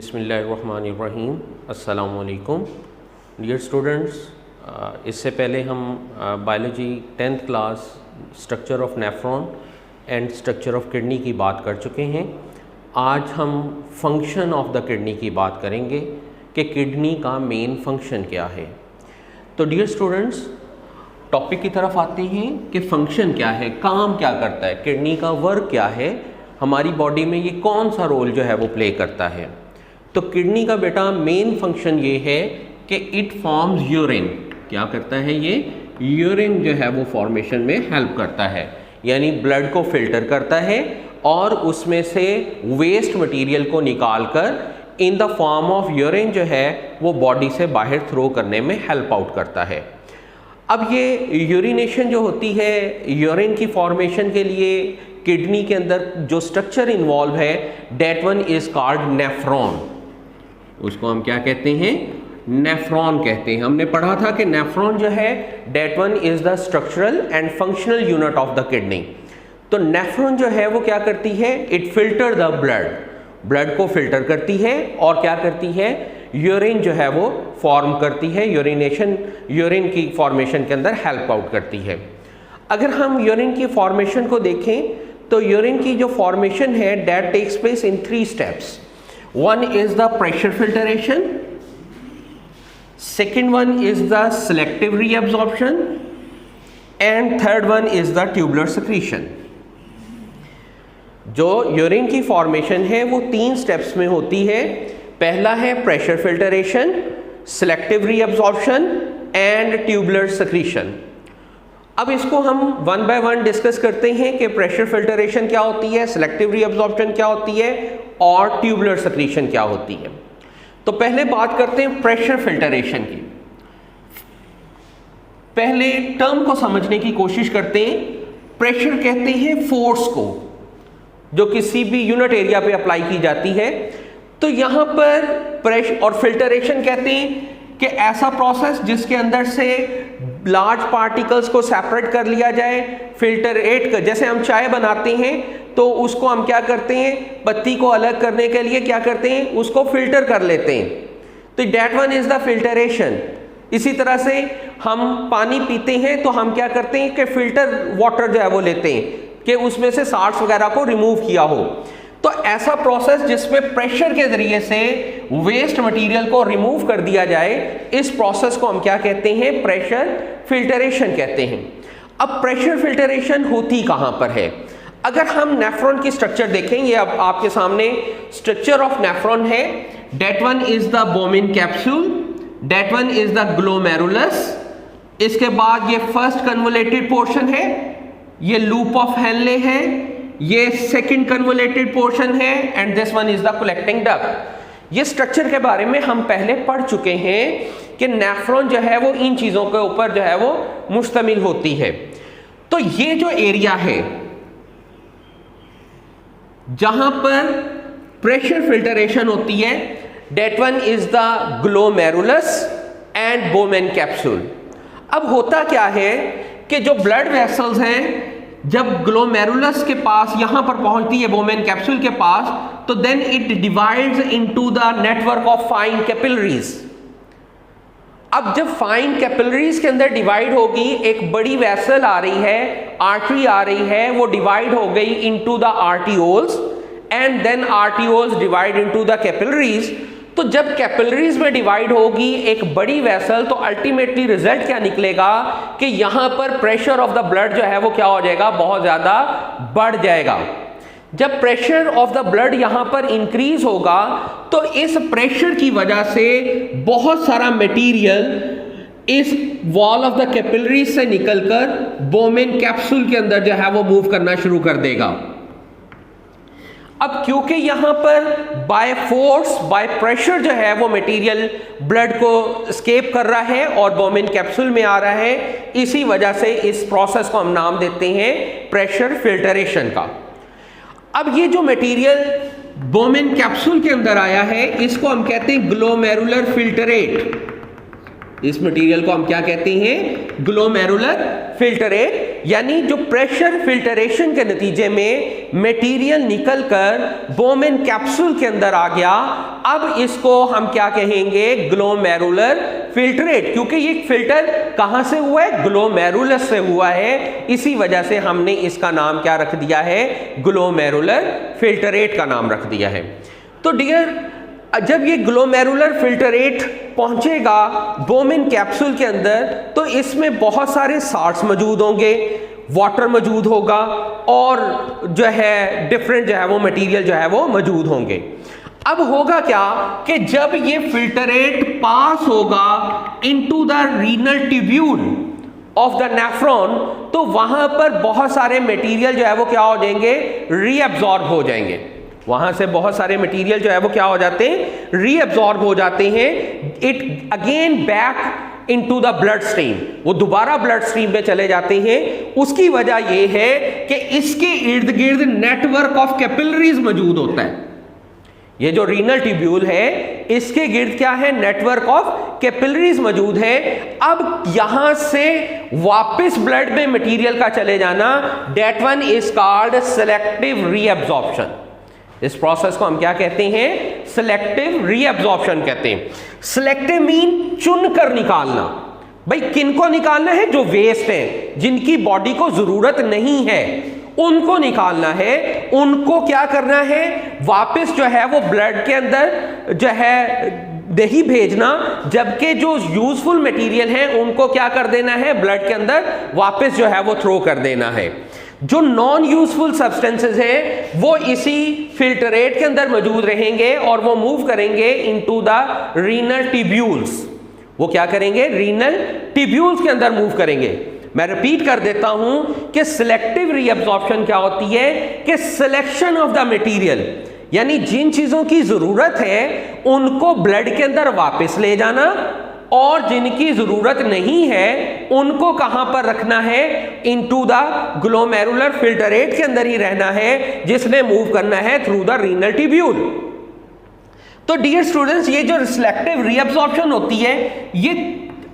बिस्मिल्लाहिर्रहमानिर्रहीम। अस्सलाम वालेकुम डियर स्टूडेंट्स। इससे पहले हम biology 10th class structure of nephron and structure of kidney की बात कर चुके हैं। आज हम फंक्शन ऑफ द किडनी की बात करेंगे कि किडनी का मेन फंक्शन क्या है। तो डियर स्टूडेंट्स, टॉपिक की तरफ आते हैं कि फंक्शन क्या है, काम क्या करता है, किडनी का वर्क क्या है, हमारी बॉडी में ये कौन सा रोल जो है वो प्ले करता है। तो किडनी का बेटा मेन फंक्शन ये है कि इट फॉर्म्स यूरिन। क्या करता है ये? यूरिन जो है वो फॉर्मेशन में हेल्प करता है, यानी ब्लड को फिल्टर करता है और उसमें से वेस्ट मटेरियल को निकालकर in the form of urine जो है वो बॉडी से बाहर थ्रो करने में हेल्प आउट करता है। अब ये यूरिनेशन जो होती है, यूरिन की फॉर्मेशन के लिए किडनी के अंदर जो स्ट्रक्चर इन्वॉल्व है, that one is called nephron. उसको हम क्या कहते हैं? नेफ्रॉन कहते हैं। हमने पढ़ा था कि नेफ्रॉन जो है that one is the structural and functional unit of the kidney. तो नेफ्रॉन जो है वो क्या करती है? इट फिल्टर द ब्लड को फिल्टर करती है और क्या करती है? यूरिन जो है वो फॉर्म करती है, यूरिन की फॉर्मेशन के अंदर हेल्प आउट करती है। अगर हम यूरिन की फॉर्मेशन को देखें तो यूरिन की जो फॉर्मेशन है that takes place in 3 steps. One is the pressure filtration, second one is the selective reabsorption, and third one is the tubular secretion. जो यूरिन की फॉर्मेशन है वो 3 स्टेप्स में होती है। पहला है pressure filtration, selective reabsorption and tubular secretion. अब इसको हम वन बाय वन डिस्कस करते हैं कि प्रेशर फिल्टरेशन क्या होती है, सेलेक्टिव रीअब्जॉर्प्शन क्या होती है और ट्यूबुलर सेक्रीशन क्या होती है। तो पहले बात करते हैं प्रेशर फिल्टरेशन की। पहले टर्म को समझने की कोशिश करते हैं। प्रेशर कहते हैं फोर्स को जो किसी भी यूनिट एरिया पे अप्लाई की जाती है। तो यहां पर प्रेशर और फिल्टरेशन कहते हैं कि ऐसा प्रोसेस जिसके अंदर से लार्ज पार्टिकल्स को सेपरेट कर लिया जाए, फिल्टरेट कर। जैसे हम चाय बनाते हैं तो उसको हम क्या करते हैं? पत्ती को अलग करने के लिए क्या करते हैं? उसको फिल्टर कर लेते हैं। तो that one is the filtration. इसी तरह से हम पानी पीते हैं तो हम क्या करते हैं कि फिल्टर वाटर जो है वो लेते हैं कि उसमें से साल्ट्स वगैरह को रिमूव किया हो। तो ऐसा प्रोसेस जिसमें प्रेशर के जरिए से वेस्ट मटेरियल को रिमूव कर दिया जाए, इस प्रोसेस को हम क्या कहते हैं? प्रेशर फिल्टरेशन कहते हैं। अब प्रेशर फिल्टरेशन होती कहां पर है? अगर हम नेफ्रॉन की स्ट्रक्चर देखें, ये अब आपके सामने स्ट्रक्चर ऑफ नेफ्रॉन है। That one is the Bowman capsule, that one is the glomerulus. इसके बाद ये फर्स्ट कन्वोलेटेड पोर्शन है, ये लूप ऑफ हेनले है, ये सेकंड कन्वोलेटेड पोर्शन है and this one is the collecting duct. ये स्ट्रक्चर के बारे में हम पहले पढ़ चुके हैं कि नेफ्रॉन जो है वो इन चीजों के ऊपर जो है वो मुश्तमिल होती है। तो ये जो एरिया है जहां पर प्रेशर फिल्टरेशन होती है, that one is the glomerulus and Bowman capsule. अब होता क्या है कि जो ब्लड वेसल्स हैं, जब ग्लोमेरुलस के पास यहां पर पहुंचती है बोमेन कैप्सूल के पास, तो then it divides into the network of fine capillaries. अब जब फाइन कैपिलरीज के अंदर डिवाइड होगी, एक बड़ी वेसल आ रही है, आर्टरी आ रही है, वो डिवाइड हो गई into the arterioles and then arterioles divide into the capillaries. तो जब कैपिलरीज में डिवाइड होगी एक बड़ी वेसल, तो अल्टीमेटली रिजल्ट क्या निकलेगा कि यहां पर प्रेशर ऑफ द ब्लड जो है वो क्या हो जाएगा? बहुत ज्यादा बढ़ जाएगा। जब प्रेशर ऑफ द ब्लड यहां पर इंक्रीज होगा तो इस प्रेशर की वजह से बहुत सारा मटेरियल इस वॉल ऑफ द कैपिलरीज से निकलकर बोमेन कैप्सूल के अंदर जो है वो मूव करना शुरू कर देगा। अब क्योंकि यहां पर बाय फोर्स, बाय प्रेशर जो है वो मटेरियल ब्लड को एस्केप कर रहा है और बोमेन कैप्सूल में आ रहा है, इसी वजह से इस प्रोसेस को हम नाम देते हैं प्रेशर फिल्टरेशन का। अब ये जो मटेरियल बोमेन कैप्सूल के अंदर आया है, इसको हम कहते हैं ग्लोमेरुलर फिल्टरेट। इस मटेरियल को हम क्या कहते हैं? Glomerular filtrate. यानी जो प्रेशर फिल्टरेशन के नतीजे में मटेरियल निकलकर बोमेन कैप्सूल के अंदर आ गया, अब इसको हम क्या कहेंगे? Glomerular filtrate. क्योंकि ये फिल्टर कहां से हुआ है? ग्लोमेरुलस से हुआ है, इसी वजह से हमने इसका नाम क्या रख दिया है? ग्लोमेरुलर फिल्टरेट का नाम रख दिया है। तो डियर, जब ये ग्लोमेरुलर फिल्टरेट पहुंचेगा बोमेन कैप्सूल के अंदर, तो इसमें बहुत सारे साल्ट्स मौजूद होंगे, वाटर मौजूद होगा और जो है डिफरेंट जो है वो मटेरियल जो है वो मौजूद होंगे। अब होगा क्या कि जब ये फिल्टरेट पास होगा into the renal tubule of the nephron, तो वहां पर बहुत सारे मटेरियल जो है वो क्या हो जाएंगे? रीअब्सॉर्ब हो जाएंगे। वहां से बहुत सारे मटेरियल जो है वो क्या हो जाते हैं? रीअब्सॉर्ब हो जाते हैं। It again back into the blood stream, वो दोबारा ब्लड स्ट्रीम में चले जाते हैं। उसकी वजह यह है कि इसके इर्द गिर्द नेटवर्क ऑफ कैपिलरीज मौजूद होता है। ये जो रीनल ट्यूब्यूल है, इसके गिर्द क्या है? नेटवर्क ऑफ कैपिलरीज मौजूद है। अब यहां से वापस ब्लड में मटेरियल का चले जाना, that one is called selective reabsorption. इस प्रोसेस को हम क्या कहते हैं? सिलेक्टिव रीअब्सॉर्प्शन कहते हैं। सिलेक्टिव मीन चुन कर निकालना। भाई किनको निकालना है? जो वेस्ट है, जिनकी बॉडी को जरूरत नहीं है, उनको निकालना है। उनको क्या करना है? वापस जो है वो ब्लड के अंदर जो है नहीं भेजना, जबकि जो यूजफुल मटेरियल है उनको क्या कर देना है? ब्लड के अंदर वापस जो है वो थ्रो कर देना है। जो नॉन यूजफुल सब्सटेंसेस हैं वो इसी फिल्टरेट के अंदर मौजूद रहेंगे और वो मूव करेंगे इनटू द रीनल ट्यूब्यूल्स। वो क्या करेंगे? रीनल ट्यूब्यूल्स के अंदर मूव करेंगे। मैं रिपीट कर देता हूं कि सिलेक्टिव रीअब्सॉर्प्शन क्या होती है? कि सिलेक्शन ऑफ द मटेरियल, यानी जिन चीजों की जरूरत है उनको ब्लड के अंदर वापस ले जाना, और जिनकी जरूरत नहीं है उनको कहां पर रखना है? इनटू द ग्लोमेरुलर फिल्टरेट के अंदर ही रहना है, जिसने मूव करना है थ्रू द रीनल ट्यूब्यूल। तो डियर स्टूडेंट्स, ये जो सिलेक्टिव रीअब्सॉर्प्शन होती है ये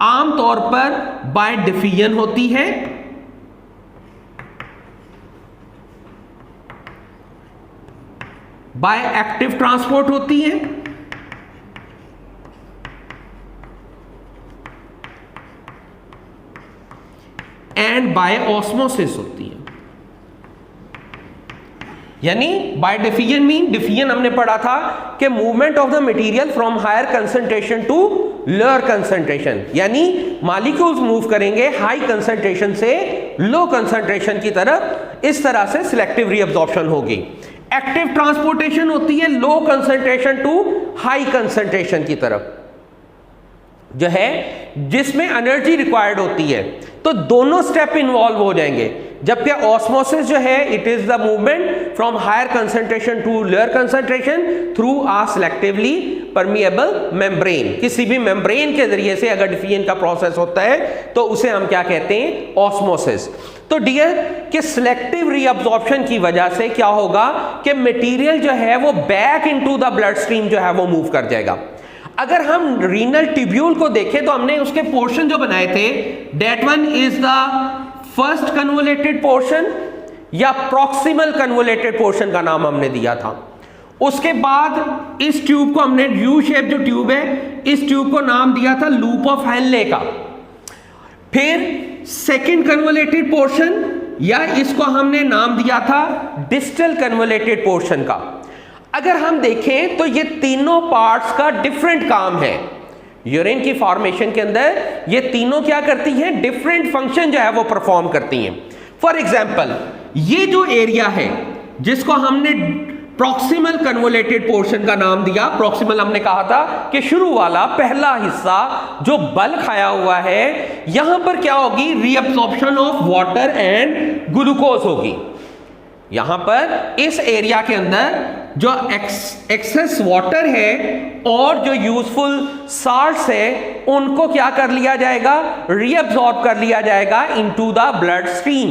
आमतौर पर बाय डिफिजन होती है, बाय एक्टिव ट्रांसपोर्ट होती है, एंड बाय ऑस्मोसिस होती है। यानी बाय डिफिजन मीन, डिफिजन हमने पढ़ा था कि movement of the material from higher concentration to lower concentration, यानी मॉलिक्यूल्स मूव करेंगे हाई कंसंट्रेशन से लो कंसंट्रेशन की तरफ। इस तरह से सिलेक्टिव रीअब्सॉर्प्शन होगी। एक्टिव ट्रांसपोर्टेशन होती है low concentration to high concentration की तरफ जो है, जिसमें एनर्जी रिक्वायर्ड होती है। तो दोनों स्टेप इन्वॉल्व हो जाएंगे। जबकि ऑस्मोसिस जो है it is the movement from higher concentration to lower concentration through a selectively permeable membrane. किसी भी मेम्ब्रेन के जरिए से अगर डिफिजन का प्रोसेस होता है तो उसे हम क्या कहते हैं? ऑस्मोसिस। तो डियर कि सिलेक्टिव रीअब्सॉर्प्शन की वजह से क्या होगा कि मटेरियल जो है वो back into the blood stream जो है वो मूव कर जाएगा। अगर हम रीनल ट्यूब्यूल को देखें तो हमने उसके पोर्शन जो बनाए थे, that one is the first convoluted portion या प्रॉक्सिमल कन्वोलेटेड पोर्शन का नाम हमने दिया था। उसके बाद इस ट्यूब को हमने, यू शेप जो ट्यूब है, इस ट्यूब को नाम दिया था लूप ऑफ हेनले का। फिर सेकंड कन्वोलेटेड पोर्शन या इसको हमने नाम दिया था डिस्टल कन्वोलेटेड पोर्शन का। अगर हम देखें तो ये तीनों पार्ट्स का डिफरेंट काम है। यूरिन की फॉर्मेशन के अंदर ये तीनों क्या करती हैं? डिफरेंट फंक्शन जो है वो परफॉर्म करती हैं। फॉर एग्जांपल, ये जो एरिया है जिसको हमने प्रॉक्सिमल कन्वोलेटेड पोर्शन का नाम दिया, प्रॉक्सिमल हमने कहा था कि शुरू वाला पहला हिस्सा जो बल्क खाया हुआ है, यहां पर क्या होगी? Reabsorption of water and glucose होगी। यहां पर इस एरिया के अंदर जो एक्सेस वाटर है और जो यूजफुल साल्ट्स है उनको क्या कर लिया जाएगा? रीअब्सॉर्ब कर लिया जाएगा इनटू द ब्लड स्ट्रीम।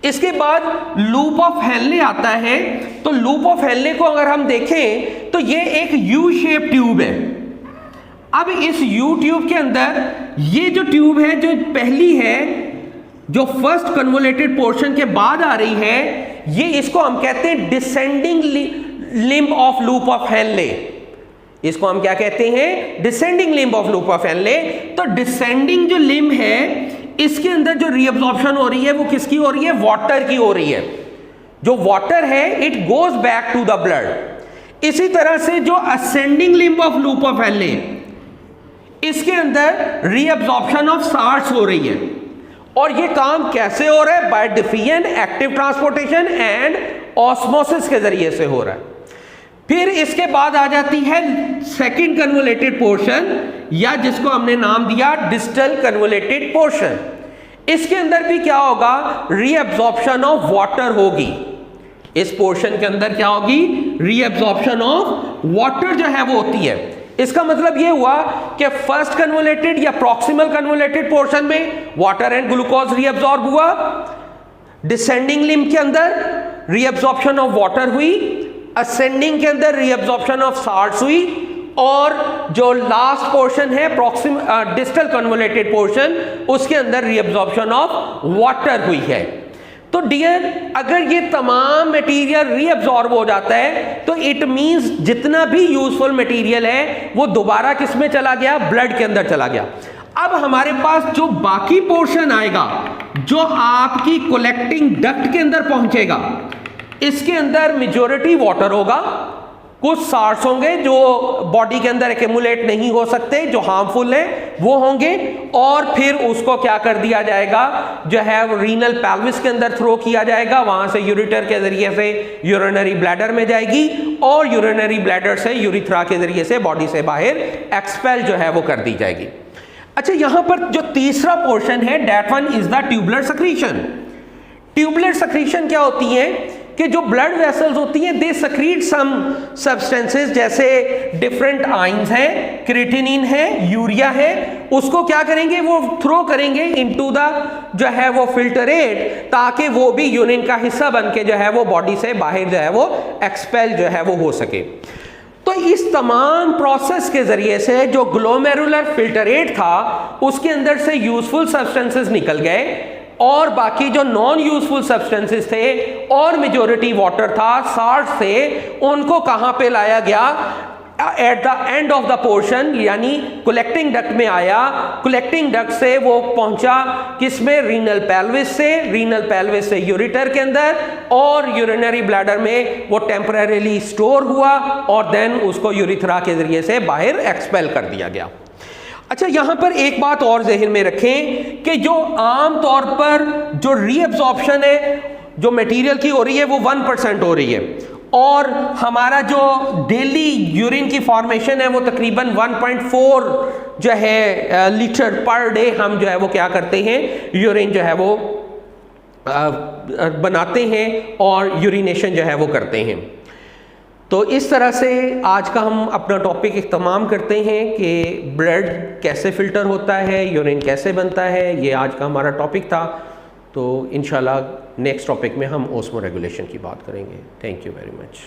इसके बाद लूप ऑफ हेनले आता है। तो लूप ऑफ हेनले को अगर हम देखें तो ये एक यू शेप ट्यूब है। अब इस यू ट्यूब के अंदर ये जो ट्यूब है जो पहली है, जो फर्स्ट कन्वोलेटेड पोर्शन के बाद आ रही है, ये इसको हम कहते हैं descending limb of loop of Henley. इसको हम क्या कहते हैं? Descending limb of loop of Henley. तो डिसेंडिंग जो लिम्ब है इसके अंदर जो रीअब्जॉर्प्शन हो रही है वो किसकी हो रही है? वाटर की हो रही है। जो वाटर है it goes back to the blood. इसी तरह से जो ascending limb of loop of Henle, इसके अंदर रीअब्जॉर्प्शन ऑफ साल्ट्स हो रही है। और ये काम कैसे हो रहा है? By diffusion, active transportation and osmosis के जरिए से हो रहा है। फिर इसके बाद आ जाती है सेकंड कन्वोलेटेड पोर्शन, या जिसको हमने नाम दिया डिस्टल कन्वोलेटेड पोर्शन। इसके अंदर भी क्या होगा? रीअब्जॉर्प्शन ऑफ वाटर होगी। इस पोर्शन के अंदर क्या होगी? रीअब्जॉर्प्शन ऑफ वाटर जो है वो होती है। इसका मतलब ये हुआ कि फर्स्ट कन्वोलेटेड या प्रॉक्सिमल कन्वोलेटेड पोर्शन में वाटर एंड ग्लूकोज रीअब्जॉर्ब हुआ, डिसेंडिंग लिम्ब के अंदर रीअब्जॉर्प्शन ऑफ वाटर हुई, असेंडिंग के अंदर रीअब्जॉर्प्शन ऑफ साल्ट्स हुई, और जो लास्ट पोर्शन है डिस्टल कन्वोलेटेड पोर्शन, उसके अंदर रीअब्जॉर्प्शन ऑफ वाटर हुई है। तो डियर, अगर ये तमाम मटेरियल रीअब्जॉर्ब हो जाता है तो इट मींस जितना भी यूजफुल मटेरियल है वो दोबारा किस में चला गया? ब्लड के अंदर चला गया। अब हमारे पास जो बाकी पोर्शन आएगा, जो आपकी कलेक्टिंग डक्ट के अंदर पहुंचेगा, इसके अंदर मेजॉरिटी वाटर होगा, कुछ साल्ट्स होंगे जो बॉडी के अंदर एक्यूमुलेट नहीं हो सकते, जो हार्मफुल है वो होंगे, और फिर उसको क्या कर दिया जाएगा? जो है वो रीनल पेल्विस के अंदर थ्रो किया जाएगा, वहां से यूरिटर के जरिए से यूरिनरी ब्लैडर में जाएगी, और यूरिनरी ब्लैडर से यूरिथ्रा के जरिए से बॉडी से बाहर एक्सपेल जो है वो कर दी जाएगी। अच्छा, यहां पर जो तीसरा पोर्शन है, that one is the tubular secretion. Tubular secretion क्या होती है कि जो ब्लड वेसल्स होती हैं दे सेक्रीट सम सब्सटेंसेस, जैसे डिफरेंट आयंस हैं, क्रिएटिनिन है, यूरिया है, उसको क्या करेंगे? वो थ्रो करेंगे इनटू द जो है वो फिल्टरेट, ताकि वो भी यूरिन का हिस्सा बन के जो है वो बॉडी से बाहर जो है वो एक्सपेल जो है वो हो सके। तो इस तमाम प्रोसेस के जरिए से जो ग्लोमेरुलर फिल्टरेट था उसके अंदर से यूजफुल सब्सटेंसेस निकल गए, और बाकी जो नॉन यूजफुल सब्सटेंसेस थे और मेजॉरिटी वाटर था, साल्ट थे, उनको कहां पे लाया गया? At the end of the portion, यानी कलेक्टिंग डक्ट में आया। कलेक्टिंग डक्ट से वो पहुंचा किसमें? रीनल पेल्विस से, रीनल पेल्विस से यूरिटर के अंदर, और यूरिनरी ब्लैडर में वो टेम्परेरीली स्टोर हुआ, और देन उसको यूरिथ्रा के जरिए से बाहर एक्सपेल कर दिया गया। अच्छा, यहां पर एक बात और जहन में रखें कि जो आम तौर पर जो रीअब्जॉर्प्शन है जो मटेरियल की हो रही है वो 1% हो रही है, और हमारा जो डेली यूरिन की फॉर्मेशन है वो तकरीबन 1.4 जो है लीटर पर डे हम जो है वो क्या करते हैं? यूरिन जो है वो बनाते हैं और यूरिनेशन जो है वो करते हैं। तो इस तरह से आज का हम अपना टॉपिक इख्तिताम करते हैं कि ब्लड कैसे फ़िल्टर होता है, यूरिन कैसे बनता है, ये आज का हमारा टॉपिक था। तो इंशाल्लाह नेक्स्ट टॉपिक में हम ऑस्मो रेगुलेशन की बात करेंगे। Thank you very much.